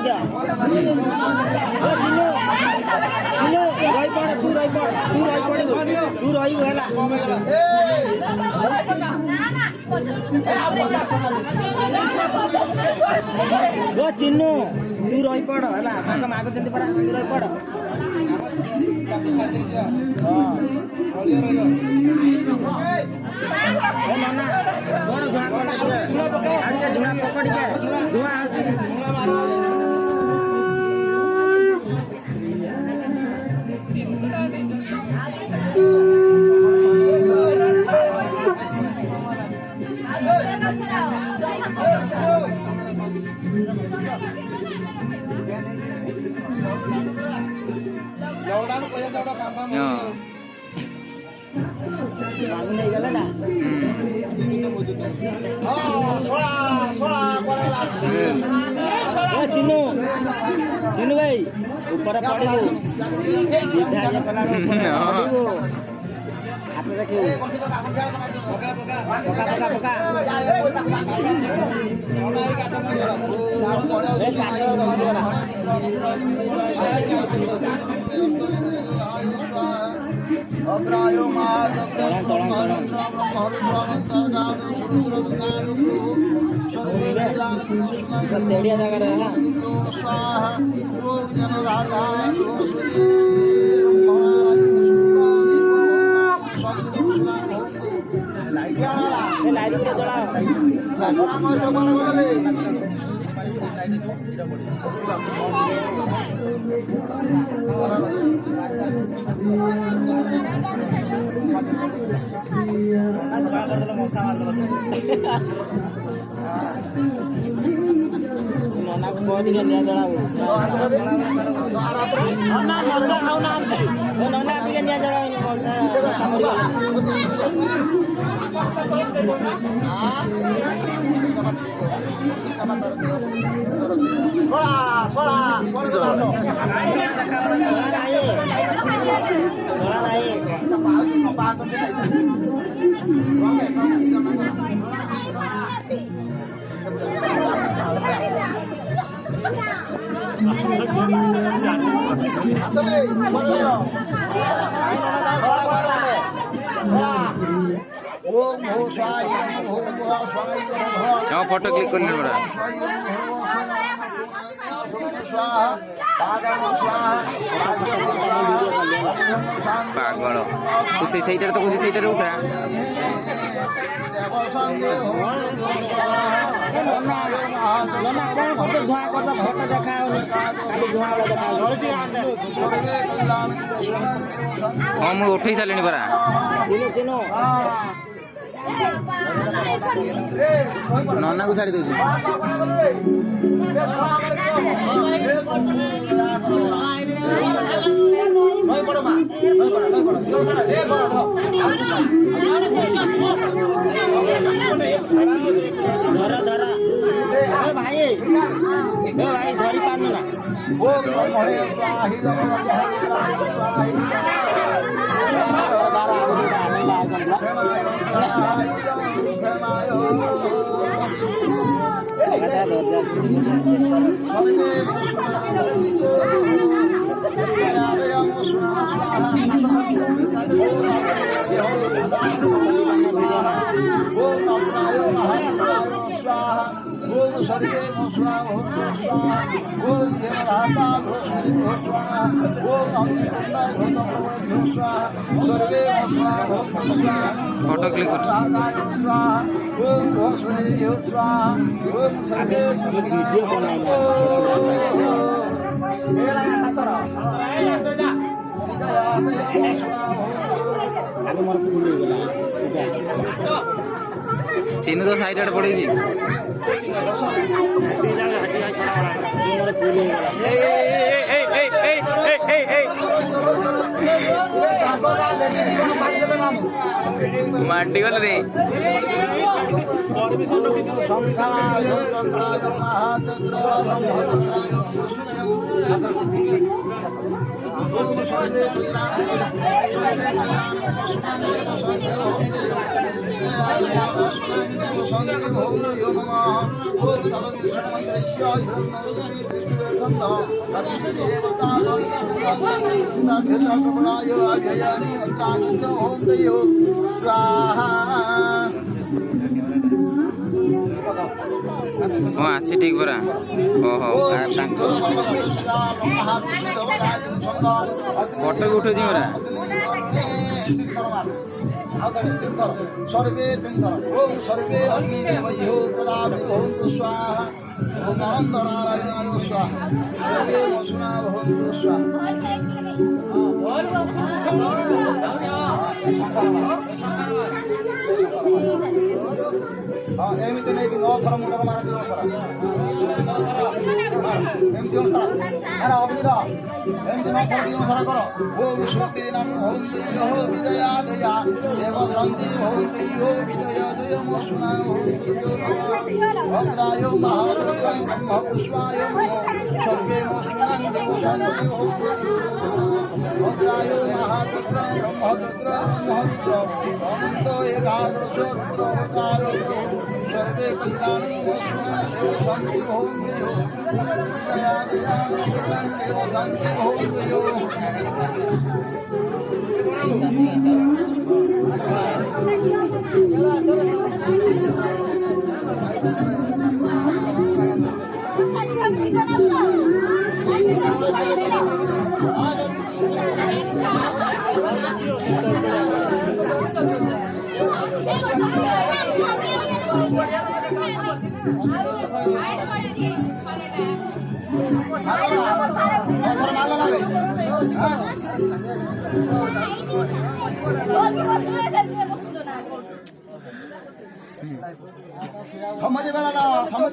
क्या तू रही होला चिन्नु तू रही पड़ होला मागुଛନ୍ତି परा तू रही पड़ नना कौन धुआं पकड़ के धुआं चिन्नु चिन्नु भाई ऊपर पड़ू हाथ देखिए नना को ଟିକେ ନିଆ ଜଳାଉ ନନା ମଶା ଖାଉନାହାନ୍ତି ନନା ଟିକେ ନିଆ ଜଳାଉନି ମଶା फोटो क्लिक करने पड़ा पागल कुछ सही तो कुछ सही उठा हाँ मुझे उठे सारे परा नना को छाड़ी दूसरी भाई भाई धरी पानु ना स्वर्गे फोटो क्लिक चीन तो साइड पड़ी माटी गल रे देवस्कंद तदिति देवता भवति अभ्ययानि अंतानि च ओम दयो स्वाहा हाँ आसी ठीक परा ओहो फोटो भी उठो मरा स्वर्गे ओम स्वर्गे अग्नि देवयो प्रदाभयो स्वाहा ओम नरंदनारायणाय स्वाहा देवे वसुना भवन्तु स्वाहा एमती नहीं कि 9 थर मुंडर मार दियो सारा एमती हो सारा अरे अग्निरा एमती 9 थर दियो सारा करो ओम स्वस्ति नम ओम देयो विजया दया देव शांति ओम देयो विजया जय मसुना ओम देयो अग्राय महारुद्राय ब्रह्म पुष्पाय स्वर्गे मसुना देव शांति ओम अग्राय महारुद्राय ब्रह्मरुद्राय महारुद्र अनंत एकादश रुद्रावतार सर्वे कल्याणी मसुना देव शांति ओम देयो विजया दया मसुना देव शांति ओम देयो समझ बेला ना समझ